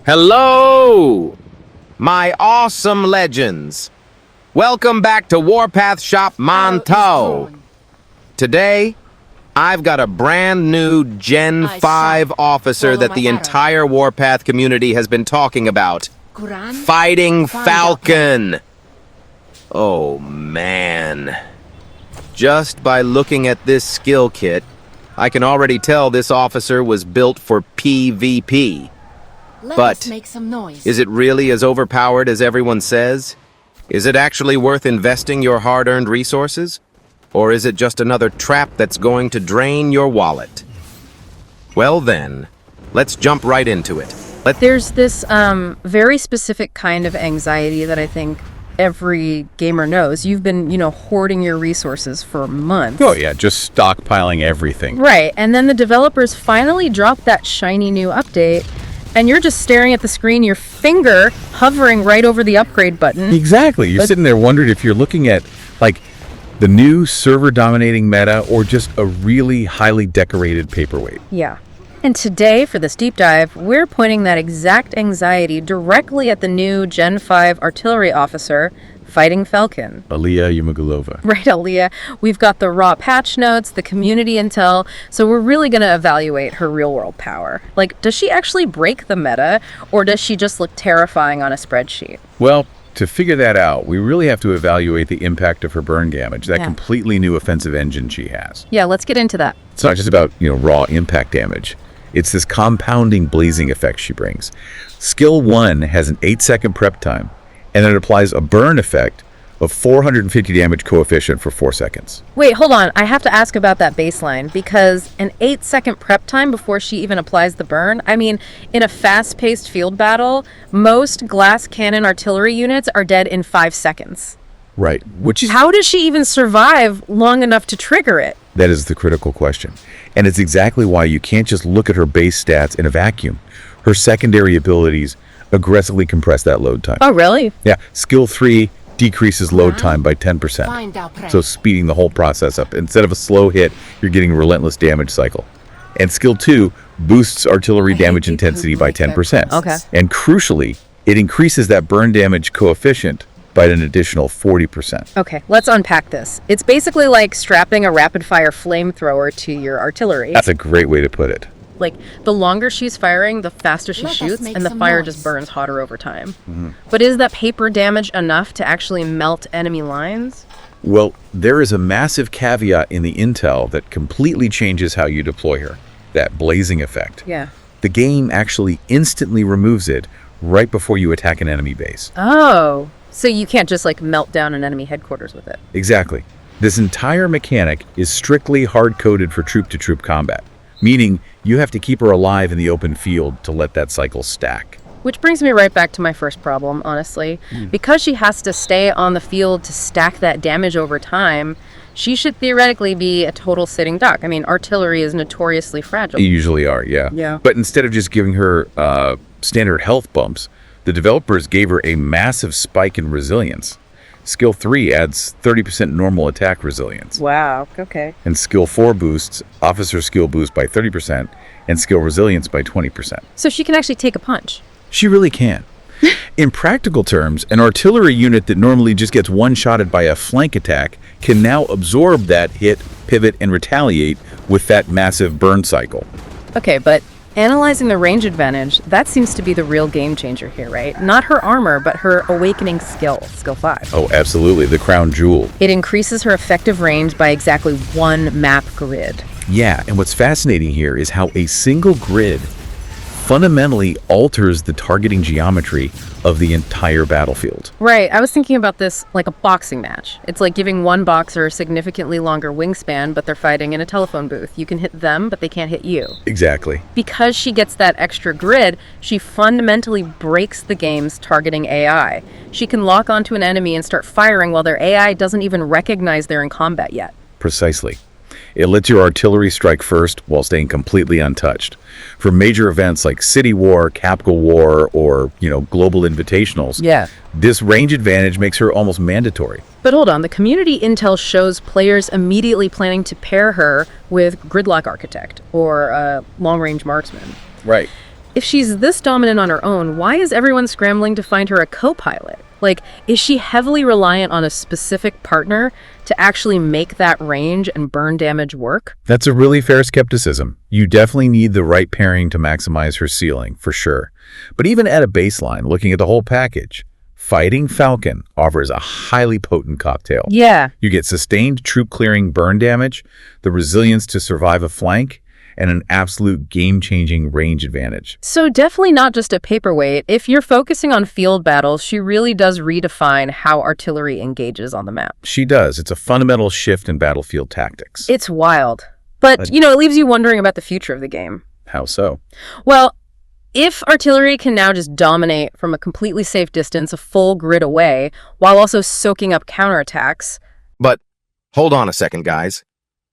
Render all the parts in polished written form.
Hello, my awesome legends. Welcome back to Warpath Shop Màn Thầu. Today, I've got a brand new Gen 5 officer that the entire Warpath community has been talking about. Fighting Falcon. Oh man. Just by looking at this skill kit, I can already tell this officer was built for PvP. But is it really as overpowered as everyone says? Is it actually worth investing your hard-earned resources? Or is it just another trap that's going to drain your wallet? Well then, let's jump right into it. There's this very specific kind of anxiety that I think every gamer knows. You've been, hoarding your resources for months. Oh yeah, just stockpiling everything. Right, and then the developers finally dropped that shiny new update, and you're just staring at the screen, your finger hovering right over the upgrade button. Exactly. You're sitting there wondering if you're looking at, like, the new server-dominating meta or just a really highly decorated paperweight. Yeah. And today, for this deep dive, we're pointing that exact anxiety directly at the new Gen 5 artillery officer fighting Falcon. Aliyah Yumagulova. Right, Aliyah. We've got the raw patch notes, the community intel, so we're really going to evaluate her real-world power. Like, does she actually break the meta, or does she just look terrifying on a spreadsheet? Well, to figure that out, we really have to evaluate the impact of her burn damage, that completely new offensive engine she has. Yeah, let's get into that. It's not just about, raw impact damage. It's this compounding blazing effect she brings. Skill 1 has an 8-second prep time, and then it applies a burn effect of 450 damage coefficient for 4 seconds. Wait, hold on. I have to ask about that baseline, because an 8-second prep time before she even applies the burn? I mean, in a fast-paced field battle, most glass cannon artillery units are dead in 5 seconds. Right, which is... How does she even survive long enough to trigger it? That is the critical question. And it's exactly why you can't just look at her base stats in a vacuum. Her secondary abilities aggressively compress that load time. Oh, really? Yeah, skill 3 decreases load time by 10%. So speeding the whole process up. Instead of a slow hit, you're getting a relentless damage cycle. And skill 2 boosts artillery damage intensity by 10%. Okay. And crucially, it increases that burn damage coefficient by an additional 40%. Okay, let's unpack this. It's basically like strapping a rapid-fire flamethrower to your artillery. That's a great way to put it. Like, the longer she's firing, the faster she shoots, and the fire just burns hotter over time. Mm-hmm. But is that paper damage enough to actually melt enemy lines? Well, there is a massive caveat in the intel that completely changes how you deploy her. That blazing effect. Yeah. The game actually instantly removes it right before you attack an enemy base. Oh, so you can't just, melt down an enemy headquarters with it. Exactly. This entire mechanic is strictly hard-coded for troop-to-troop combat, meaning you have to keep her alive in the open field to let that cycle stack. Which brings me right back to my first problem, honestly. Because she has to stay on the field to stack that damage over time, she should theoretically be a total sitting duck. I mean, artillery is notoriously fragile. They usually are, yeah. Yeah. But instead of just giving her standard health bumps, the developers gave her a massive spike in resilience. Skill 3 adds 30% normal attack resilience. Wow, okay. And Skill 4 boosts officer skill boost by 30% and skill resilience by 20%. So she can actually take a punch. She really can. In practical terms, an artillery unit that normally just gets one-shotted by a flank attack can now absorb that hit, pivot, and retaliate with that massive burn cycle. Okay, but analyzing the range advantage, that seems to be the real game changer here, right? Not her armor, but her awakening skill 5. Oh, absolutely, the crown jewel. It increases her effective range by exactly 1 map grid. Yeah, and what's fascinating here is how a single grid fundamentally alters the targeting geometry of the entire battlefield. Right, I was thinking about this like a boxing match. It's like giving one boxer a significantly longer wingspan, but they're fighting in a telephone booth. You can hit them, but they can't hit you. Exactly. Because she gets that extra grid, she fundamentally breaks the game's targeting AI. She can lock onto an enemy and start firing while their AI doesn't even recognize they're in combat yet. Precisely. It lets your artillery strike first while staying completely untouched. For major events like City War, Capital War, or, global invitationals, this range advantage makes her almost mandatory. But hold on, the community intel shows players immediately planning to pair her with Gridlock Architect or Long-Range Marksman. Right. if she's this dominant on her own, why is everyone scrambling to find her a co-pilot? Like, is she heavily reliant on a specific partner to actually make that range and burn damage work? That's a really fair skepticism. You definitely need the right pairing to maximize her ceiling, for sure. But even at a baseline, looking at the whole package, fighting Falcon offers a highly potent cocktail. Yeah. You get sustained troop-clearing burn damage, the resilience to survive a flank, and an absolute game-changing range advantage. So definitely not just a paperweight. If you're focusing on field battles, she really does redefine how artillery engages on the map. She does. It's a fundamental shift in battlefield tactics. It's wild. But, it leaves you wondering about the future of the game. How so? Well, if artillery can now just dominate from a completely safe distance a full grid away, while also soaking up counterattacks... But hold on a second, guys.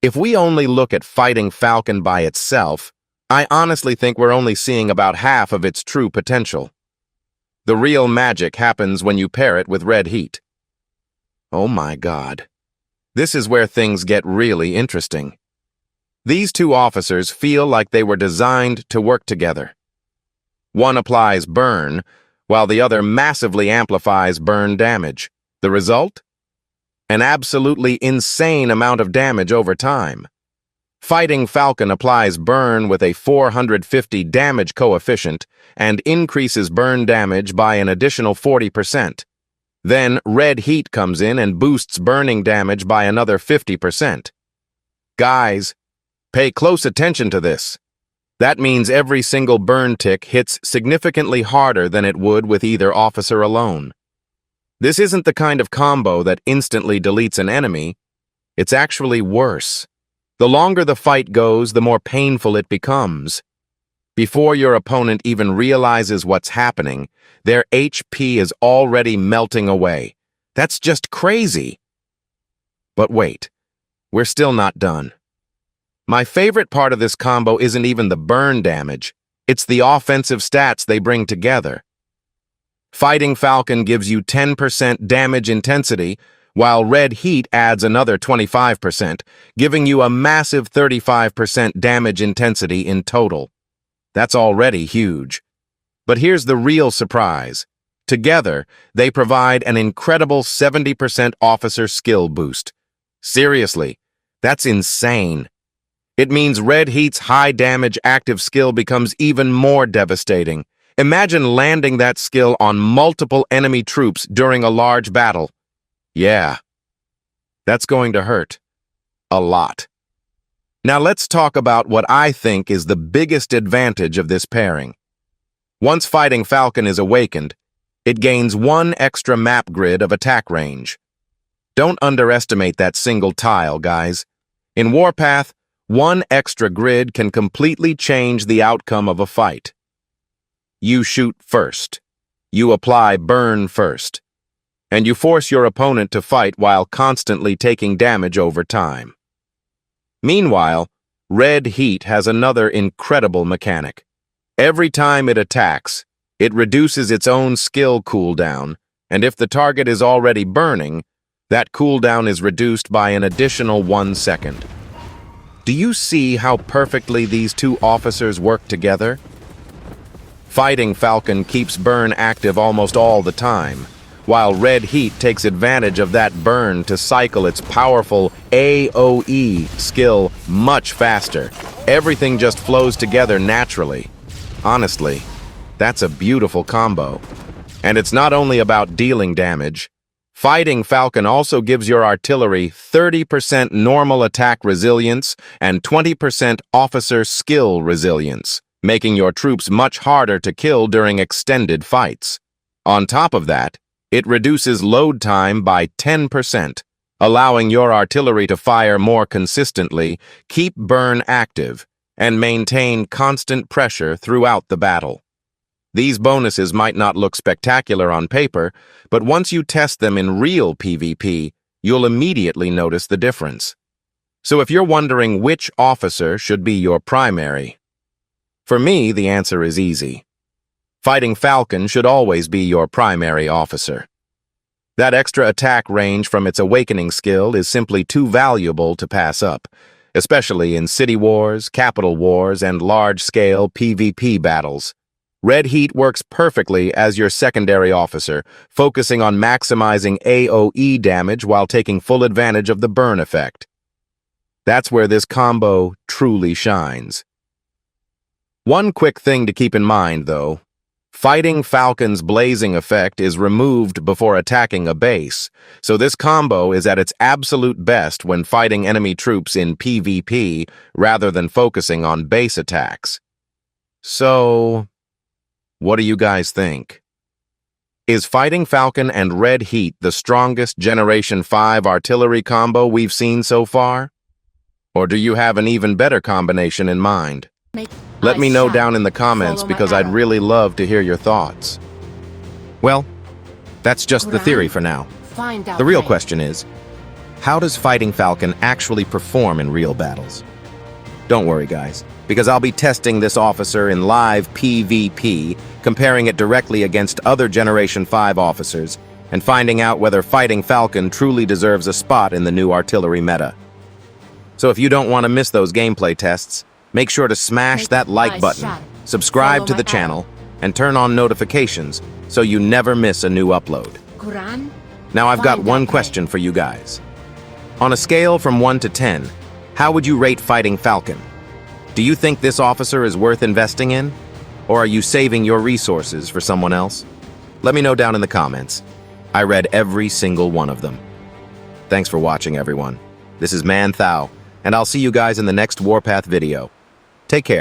If we only look at fighting Falcon by itself, I honestly think we're only seeing about half of its true potential. The real magic happens when you pair it with red heat. Oh my God. This is where things get really interesting. These two officers feel like they were designed to work together. One applies burn, while the other massively amplifies burn damage. The result? An absolutely insane amount of damage over time. Fighting Falcon applies burn with a 450 damage coefficient and increases burn damage by an additional 40%. Then red heat comes in and boosts burning damage by another 50%. Guys, pay close attention to this. That means every single burn tick hits significantly harder than it would with either officer alone. This isn't the kind of combo that instantly deletes an enemy. It's actually worse. The longer the fight goes, the more painful it becomes. Before your opponent even realizes what's happening, their HP is already melting away. That's just crazy. But wait, we're still not done. My favorite part of this combo isn't even the burn damage. It's the offensive stats they bring together. Fighting Falcon gives you 10% damage intensity, while red heat adds another 25%, giving you a massive 35% damage intensity in total. That's already huge. But here's the real surprise. Together, they provide an incredible 70% officer skill boost. Seriously, that's insane. It means red heat's high damage active skill becomes even more devastating. Imagine landing that skill on multiple enemy troops during a large battle. Yeah, that's going to hurt. A lot. Now let's talk about what I think is the biggest advantage of this pairing. Once Fighting Falcon is awakened, it gains one extra map grid of attack range. Don't underestimate that single tile, guys. In Warpath, one extra grid can completely change the outcome of a fight. You shoot first. You apply burn first. And you force your opponent to fight while constantly taking damage over time. Meanwhile, red heat has another incredible mechanic. Every time it attacks, it reduces its own skill cooldown, and if the target is already burning, that cooldown is reduced by an additional 1 second. Do you see how perfectly these two officers work together? Fighting Falcon keeps burn active almost all the time, while red heat takes advantage of that burn to cycle its powerful AoE skill much faster. Everything just flows together naturally. Honestly, that's a beautiful combo. And it's not only about dealing damage. Fighting Falcon also gives your artillery 30% normal attack resilience and 20% officer skill resilience, making your troops much harder to kill during extended fights. On top of that, it reduces load time by 10%, allowing your artillery to fire more consistently, keep burn active, and maintain constant pressure throughout the battle. These bonuses might not look spectacular on paper, but once you test them in real PvP, you'll immediately notice the difference. So if you're wondering which officer should be your primary, for me, the answer is easy. Fighting Falcon should always be your primary officer. That extra attack range from its awakening skill is simply too valuable to pass up, especially in city wars, capital wars, and large-scale PvP battles. Red Heat works perfectly as your secondary officer, focusing on maximizing AoE damage while taking full advantage of the burn effect. That's where this combo truly shines. One quick thing to keep in mind, though. Fighting Falcon's blazing effect is removed before attacking a base, so this combo is at its absolute best when fighting enemy troops in PvP rather than focusing on base attacks. So, what do you guys think? Is Fighting Falcon and Red Heat the strongest Generation 5 artillery combo we've seen so far? Or do you have an even better combination in mind? Let me know down in the comments because I'd really love to hear your thoughts. Well, that's just the theory for now. The real question is, how does Fighting Falcon actually perform in real battles? Don't worry, guys, because I'll be testing this officer in live PvP, comparing it directly against other Generation 5 officers, and finding out whether Fighting Falcon truly deserves a spot in the new artillery meta. So if you don't want to miss those gameplay tests, make sure to smash that like button, subscribe to the channel, and turn on notifications so you never miss a new upload. Now I've got one question for you guys. On a scale from 1 to 10, how would you rate Fighting Falcon? Do you think this officer is worth investing in? Or are you saving your resources for someone else? Let me know down in the comments. I read every single one of them. Thanks for watching, everyone. This is Màn Thầu, and I'll see you guys in the next Warpath video. Take care.